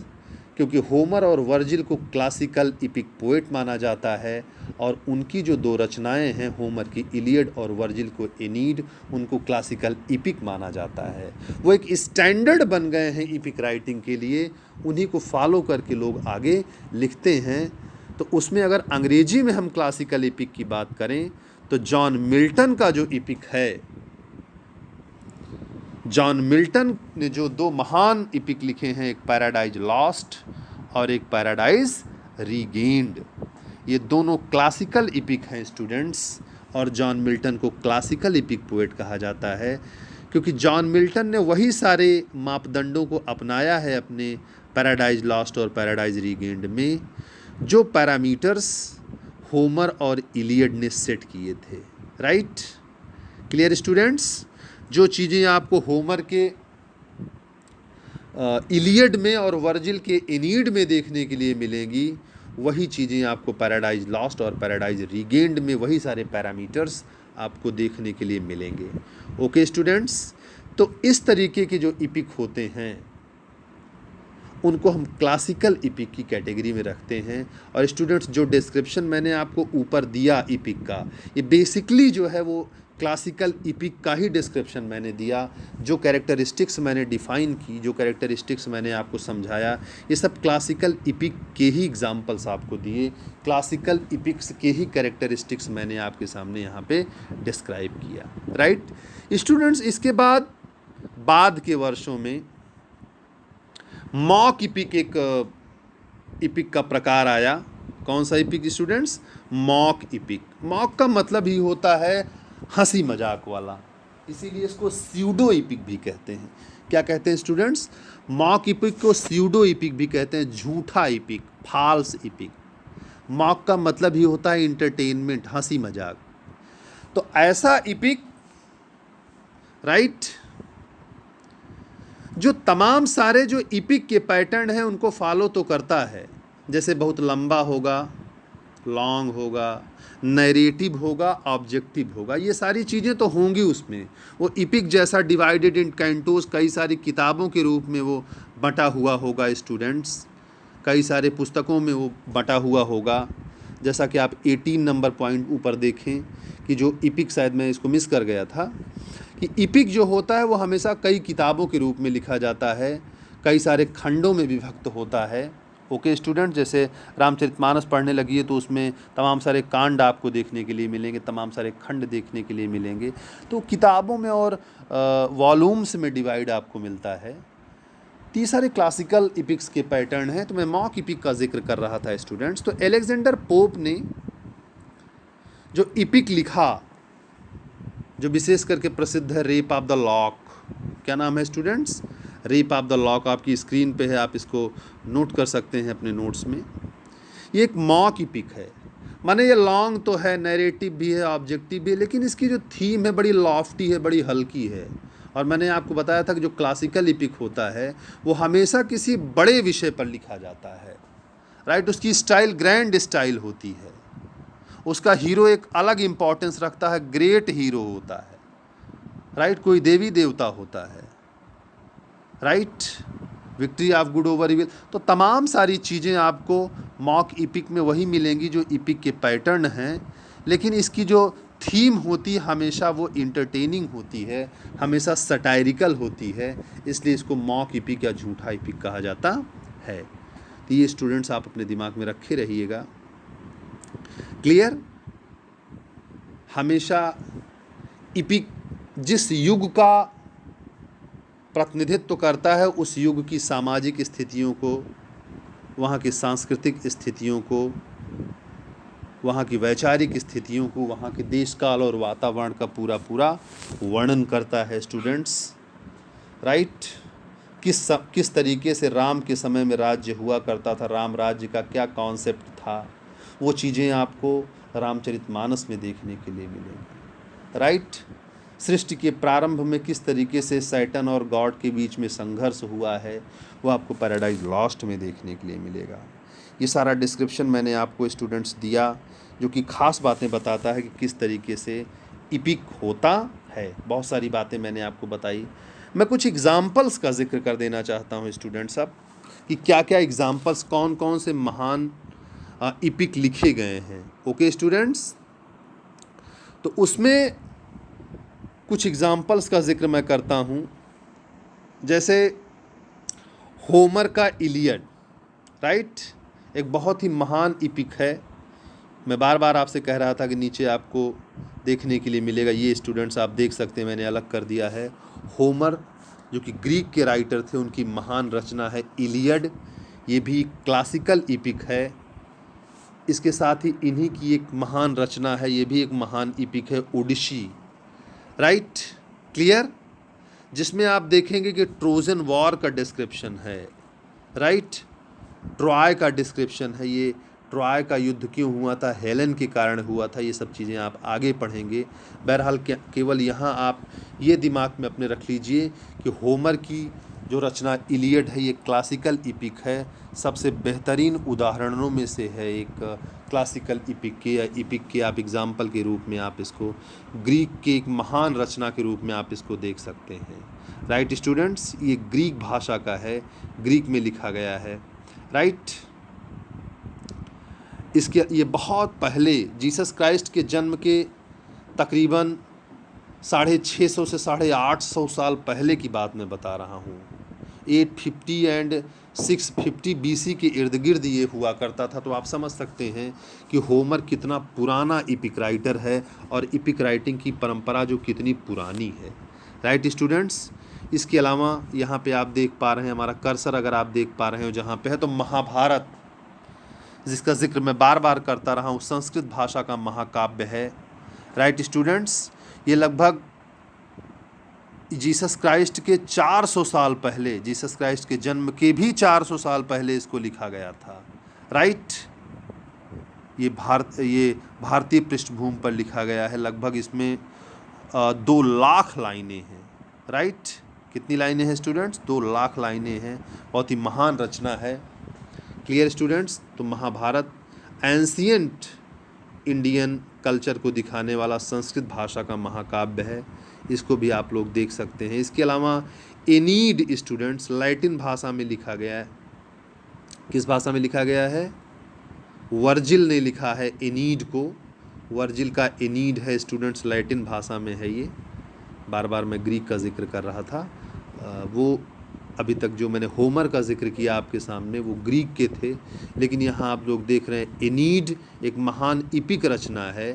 क्योंकि होमर और वर्जिल को क्लासिकल इपिक पोएट माना जाता है, और उनकी जो दो रचनाएं हैं, होमर की इलियड और वर्जिल को एनीड, उनको क्लासिकल इपिक माना जाता है। वो एक स्टैंडर्ड बन गए हैं इपिक राइटिंग के लिए, उन्हीं को फॉलो करके लोग आगे लिखते हैं। तो उसमें अगर अंग्रेजी में हम क्लासिकल इपिक की बात करें तो जॉन मिल्टन का जो इपिक है, जॉन मिल्टन ने जो दो महान इपिक लिखे हैं, एक पैराडाइज लॉस्ट और एक पैराडाइज रीगेन्ड, ये दोनों क्लासिकल इपिक हैं स्टूडेंट्स। और जॉन मिल्टन को क्लासिकल इपिक पोएट कहा जाता है, क्योंकि जॉन मिल्टन ने वही सारे मापदंडों को अपनाया है अपने पैराडाइज लॉस्ट और पैराडाइज रीगेन्ड में, जो पैरामीटर्स होमर और इलियड ने सेट किए थे। Right, clear students? जो चीज़ें आपको होमर के इलियड में और वर्जिल के एनीड में देखने के लिए मिलेंगी, वही चीज़ें आपको पैराडाइज लॉस्ट और पैराडाइज रीगेन्ड में, वही सारे पैरामीटर्स आपको देखने के लिए मिलेंगे। ओके स्टूडेंट्स, तो इस तरीके के जो इपिक होते हैं उनको हम क्लासिकल इपिक की कैटेगरी में रखते हैं। और स्टूडेंट्स, जो डिस्क्रिप्शन मैंने आपको ऊपर दिया इपिक का, ये बेसिकली जो है वो क्लासिकल इपिक का ही डिस्क्रिप्शन मैंने दिया। जो कैरेक्टरिस्टिक्स मैंने डिफ़ाइन की, जो कैरेक्टरिस्टिक्स मैंने आपको समझाया, ये सब क्लासिकल इपिक के ही एग्जांपल्स आपको दिए, क्लासिकल इपिक्स के ही कैरेक्टरिस्टिक्स मैंने आपके सामने यहाँ पे डिस्क्राइब किया। राइट स्टूडेंट्स, इसके बाद के वर्षों में मॉक इपिक एक इपिक का प्रकार आया। कौन सा EPIC students? Mock EPIC. Mock का मतलब ही होता है हंसी मजाक वाला, इसीलिए इसको स्यूडो इपिक भी कहते हैं। क्या कहते हैं स्टूडेंट्स? मॉक इपिक को स्यूडो इपिक भी कहते हैं, झूठा इपिक, फॉल्स इपिक। मॉक का मतलब ही होता है इंटरटेनमेंट, हंसी मजाक। तो ऐसा इपिक, राइट, जो तमाम सारे जो इपिक के पैटर्न हैं उनको फॉलो तो करता है, जैसे बहुत लंबा होगा, लॉन्ग होगा, नैरेटिव होगा, ऑब्जेक्टिव होगा, ये सारी चीज़ें तो होंगी उसमें। वो इपिक जैसा डिवाइडेड इन कैंटोस, कई सारी किताबों के रूप में वो बटा हुआ होगा स्टूडेंट्स, कई सारे पुस्तकों में वो बटा हुआ होगा। जैसा कि आप 18 नंबर पॉइंट ऊपर देखें कि जो इपिक, शायद मैं इसको मिस कर गया था, कि इपिक जो होता है वो हमेशा कई किताबों के रूप में लिखा जाता है, कई सारे खंडों में विभक्त होता है। ओके स्टूडेंट, जैसे रामचरितमानस पढ़ने लगी तो उसमें तमाम सारे कांड आपको देखने के लिए मिलेंगे, तमाम सारे खंड देखने के लिए मिलेंगे। तो किताबों में और वॉल्यूम्स में डिवाइड आपको मिलता है। तो सारे क्लासिकल इपिक्स के पैटर्न हैं। तो मैं मॉक इपिक का जिक्र कर रहा था स्टूडेंट्स। तो अलेक्जेंडर पोप ने जो इपिक लिखा, जो विशेष करके प्रसिद्ध है, रेप ऑफ द लॉक। क्या नाम है students? Rape of the lock आपकी स्क्रीन पे है, आप इसको नोट कर सकते हैं अपने नोट्स में। ये एक मॉक इपिक है, माने ये लॉन्ग तो है, नैरेटिव भी है, ऑब्जेक्टिव भी है, लेकिन इसकी जो थीम है बड़ी लॉफ्टी है, बड़ी हल्की है। और मैंने आपको बताया था कि जो क्लासिकल इपिक होता है वो हमेशा किसी बड़े विषय पर लिखा जाता है। राइट, उसकी स्टाइल ग्रैंड स्टाइल होती है, उसका हीरो एक अलग इम्पोर्टेंस रखता है, ग्रेट हीरो होता है। राइट, कोई देवी देवता होता है, right, victory of good over evil. तो तमाम सारी चीज़ें आपको मॉक इपिक में वही मिलेंगी जो इपिक के पैटर्न हैं, लेकिन इसकी जो थीम होती है हमेशा वो इंटरटेनिंग होती है, हमेशा सटायरिकल होती है, इसलिए इसको मॉक इपिक या झूठा इपिक कहा जाता है। तो ये स्टूडेंट्स आप अपने दिमाग में रखे रहिएगा। क्लियर? हमेशा इपिक जिस युग का प्रतिनिधित्व करता है उस युग की सामाजिक स्थितियों को, वहाँ की सांस्कृतिक स्थितियों को, वहाँ की वैचारिक स्थितियों को, वहाँ के देश काल और वातावरण का पूरा पूरा वर्णन करता है स्टूडेंट्स, राइट। किस तरीके से राम के समय में राज्य हुआ करता था, राम राज्य का क्या कॉन्सेप्ट था, वो चीज़ें आपको रामचरितमानस में देखने के लिए मिलेंगी, राइट। सृष्टि के प्रारंभ में किस तरीके से सैटन और गॉड के बीच में संघर्ष हुआ है वो आपको पैराडाइज लॉस्ट में देखने के लिए मिलेगा। ये सारा डिस्क्रिप्शन मैंने आपको स्टूडेंट्स दिया, जो कि ख़ास बातें बताता है कि किस तरीके से इपिक होता है। बहुत सारी बातें मैंने आपको बताई। मैं कुछ एग्ज़ाम्पल्स का जिक्र कर देना चाहता हूँ स्टूडेंट्स अब, कि क्या क्या एग्ज़ाम्पल्स, कौन कौन से महान इपिक लिखे गए हैं। ओके स्टूडेंट्स, तो उसमें कुछ एग्ज़ाम्पल्स का जिक्र मैं करता हूँ। जैसे होमर का इलियड, राइट, एक बहुत ही महान इपिक है। मैं बार बार आपसे कह रहा था कि नीचे आपको देखने के लिए मिलेगा, ये स्टूडेंट्स आप देख सकते हैं, मैंने अलग कर दिया है। होमर जो कि ग्रीक के राइटर थे, उनकी महान रचना है इलियड। ये भी क्लासिकल इपिक है। इसके साथ ही इन्हीं की एक महान रचना है, ये भी एक महान इपिक है, ओडिसी, राइट, क्लियर, जिसमें आप देखेंगे कि ट्रोजन वॉर का डिस्क्रिप्शन है, राइट, ट्रॉय का डिस्क्रिप्शन है, ये ट्रॉय का युद्ध क्यों हुआ था, हेलेन के कारण हुआ था, ये सब चीज़ें आप आगे पढ़ेंगे। बहरहाल केवल यहाँ आप ये दिमाग में अपने रख लीजिए कि होमर की जो रचना इलियड है ये क्लासिकल इपिक है, सबसे बेहतरीन उदाहरणों में से है एक क्लासिकल इपिक के, या इपिक के आप एग्जाम्पल के रूप में आप इसको, ग्रीक के एक महान रचना के रूप में आप इसको देख सकते हैं, राइट स्टूडेंट्स। ये ग्रीक भाषा का है, ग्रीक में लिखा गया है, राइट। इसके ये बहुत पहले जीसस क्राइस्ट के जन्म के तकरीबन 650 से 850 साल पहले की बात मैं बता रहा हूँ। 850 एंड 650 BC के इर्द गिर्द ये हुआ करता था। तो आप समझ सकते हैं कि होमर कितना पुराना इपिक राइटर है और इपिक राइटिंग की परंपरा जो कितनी पुरानी है, राइट स्टूडेंट्स। इसके अलावा यहाँ पे आप देख पा रहे हैं, हमारा कर्सर अगर आप देख पा रहे हो जहाँ पे है, तो महाभारत, जिसका जिक्र मैं बार बार करता रहा हूँ, संस्कृत भाषा का महाकाव्य है, राइट स्टूडेंट्स। ये लगभग जीसस क्राइस्ट के 400 साल पहले, जीसस क्राइस्ट के जन्म के भी 400 साल पहले इसको लिखा गया था, राइट। ये भारतीय पृष्ठभूमि पर लिखा गया है। लगभग इसमें 2 लाख लाइनें हैं, राइट। कितनी लाइनें हैं स्टूडेंट्स? 2 लाख लाइनें हैं। बहुत ही महान रचना है, क्लियर स्टूडेंट्स। तो महाभारत एंशिएंट इंडियन कल्चर को दिखाने वाला संस्कृत भाषा का महाकाव्य है, इसको भी आप लोग देख सकते हैं। इसके अलावा एनीड स्टूडेंट्स लैटिन भाषा में लिखा गया है। किस भाषा में लिखा गया है? वर्जिल ने लिखा है एनीड को। वर्जिल का एनीड है स्टूडेंट्स, लैटिन भाषा में है ये। बार बार मैं ग्रीक का जिक्र कर रहा था, वो अभी तक जो मैंने होमर का जिक्र किया आपके सामने वो ग्रीक के थे, लेकिन यहाँ आप लोग देख रहे हैं एनीड एक महान इपिक रचना है,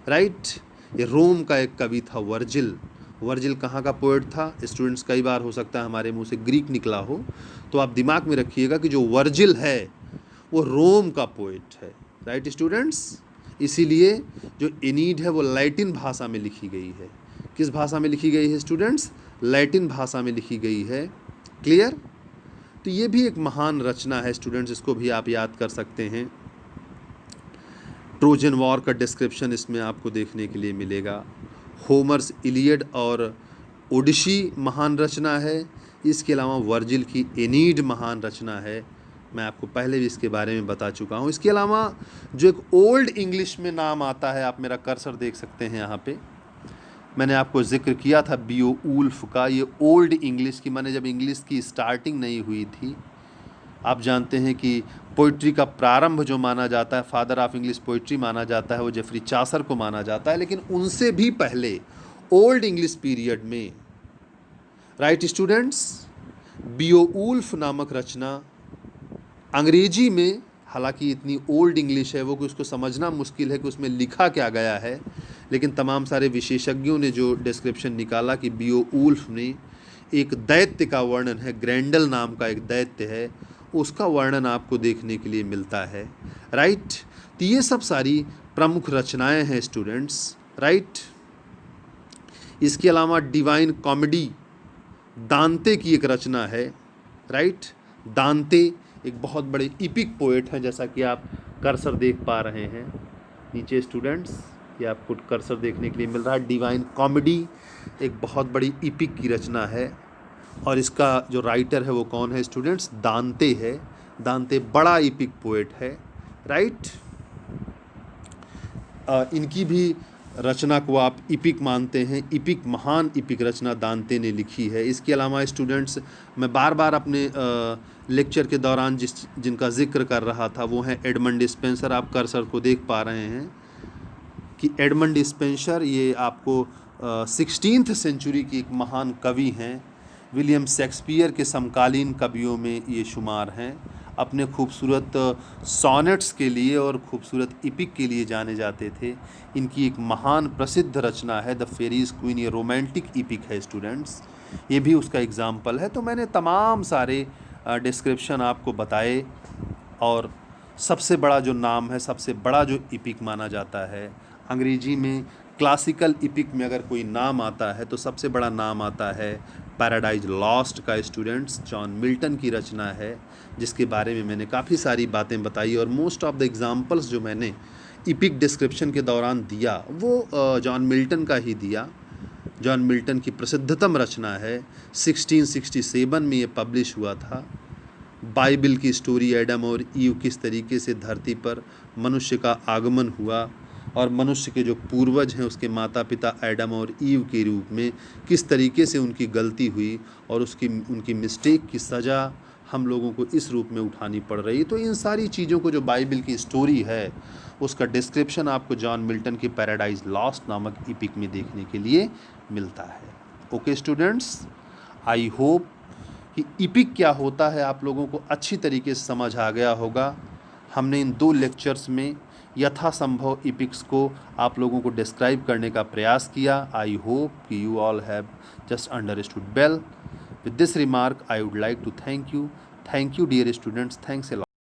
राइट। ये रोम का एक कवि था वर्जिल। वर्जिल कहाँ का पोएट था स्टूडेंट्स? कई बार हो सकता है हमारे मुंह से ग्रीक निकला हो, तो आप दिमाग में रखिएगा कि जो वर्जिल है वो रोम का पोएट है, राइट स्टूडेंट्स। इसीलिए जो एनीड है वो लैटिन भाषा में लिखी गई है। किस भाषा में लिखी गई है स्टूडेंट्स? लैटिन भाषा में लिखी गई है, क्लियर। तो ये भी एक महान रचना है स्टूडेंट्स, इसको भी आप याद कर सकते हैं। ट्रोजन वॉर का डिस्क्रिप्शन इसमें आपको देखने के लिए मिलेगा। होमर्स इलियड और ओडिसी महान रचना है। इसके अलावा वर्जिल की एनीड महान रचना है, मैं आपको पहले भी इसके बारे में बता चुका हूँ। इसके अलावा जो एक ओल्ड इंग्लिश में नाम आता है, आप मेरा कर्सर देख सकते हैं यहाँ पे, मैंने आपको ज़िक्र किया था बीओवुल्फ का। ये ओल्ड इंग्लिश की, माने जब इंग्लिश की स्टार्टिंग नहीं हुई थी। आप जानते हैं कि पोइट्री का प्रारंभ जो माना जाता है, फादर ऑफ इंग्लिश पोइट्री माना जाता है, वो जेफरी चासर को माना जाता है। लेकिन उनसे भी पहले ओल्ड इंग्लिश पीरियड में, राइट स्टूडेंट्स, बीओवुल्फ नामक रचना अंग्रेजी में, हालांकि इतनी ओल्ड इंग्लिश है वो कि उसको समझना मुश्किल है कि उसमें लिखा क्या गया है, लेकिन तमाम सारे विशेषज्ञों ने जो डिस्क्रिप्शन निकाला कि बीओवुल्फ ने एक दैत्य का वर्णन है, ग्रैंडल नाम का एक दैत्य है, उसका वर्णन आपको देखने के लिए मिलता है, राइट। तो ये सब सारी प्रमुख रचनाएं हैं स्टूडेंट्स, राइट। इसके अलावा डिवाइन कॉमेडी दांते की एक रचना है, राइट। दांते एक बहुत बड़े इपिक पोएट हैं, जैसा कि आप कर्सर देख पा रहे हैं नीचे स्टूडेंट्स, ये आपको कर्सर देखने के लिए मिल रहा है। डिवाइन कॉमेडी एक बहुत बड़ी इपिक की रचना है, और इसका जो राइटर है वो कौन है स्टूडेंट्स? दांते है। दांते बड़ा इपिक पोएट है, राइट। इनकी भी रचना को आप इपिक मानते हैं। इपिक, महान इपिक रचना दांते ने लिखी है। इसके अलावा स्टूडेंट्स, मैं बार बार अपने लेक्चर के दौरान जिनका जिक्र कर रहा था वो हैं एडमंड स्पेंसर। आप कर्सर को देख पा रहे हैं कि एडमंड स्पेंसर ये आपको 16th सेंचुरी की एक महान कवि हैं। विलियम शेक्सपियर के समकालीन कवियों में ये शुमार हैं। अपने खूबसूरत सॉनेट्स के लिए और खूबसूरत इपिक के लिए जाने जाते थे। इनकी एक महान प्रसिद्ध रचना है द फेरीज क्वीन, ये रोमांटिक इपिक है स्टूडेंट्स, ये भी उसका एग्जाम्पल है। तो मैंने तमाम सारे डिस्क्रिप्शन आपको बताए, और सबसे बड़ा जो नाम है, सबसे बड़ा जो इपिक माना जाता है अंग्रेजी में, क्लासिकल इपिक में अगर कोई नाम आता है तो सबसे बड़ा नाम आता है पैराडाइज लॉस्ट का स्टूडेंट्स। जॉन मिल्टन की रचना है, जिसके बारे में मैंने काफ़ी सारी बातें बताई, और मोस्ट ऑफ द एग्जांपल्स जो मैंने इपिक डिस्क्रिप्शन के दौरान दिया वो जॉन मिल्टन का ही दिया। जॉन मिल्टन की प्रसिद्धतम रचना है, 1667 में ये पब्लिश हुआ था। बाइबल की स्टोरी, एडम और ईव किस तरीके से धरती पर मनुष्य का आगमन हुआ, और मनुष्य के जो पूर्वज हैं उसके माता पिता एडम और ईव के रूप में किस तरीके से उनकी गलती हुई, और उनकी मिस्टेक की सज़ा हम लोगों को इस रूप में उठानी पड़ रही है। तो इन सारी चीज़ों को, जो बाइबल की स्टोरी है, उसका डिस्क्रिप्शन आपको जॉन मिल्टन की पैराडाइज लॉस्ट नामक इपिक में देखने के लिए मिलता है। ओके स्टूडेंट्स, आई होप कि इपिक क्या होता है आप लोगों को अच्छी तरीके से समझ आ गया होगा। हमने इन 2 लेक्चर्स में यथासंभव इपिक्स को आप लोगों को डिस्क्राइब करने का प्रयास किया। आई होप कि you all have just understood well. With this remark I would like to thank you dear students, thanks a lot.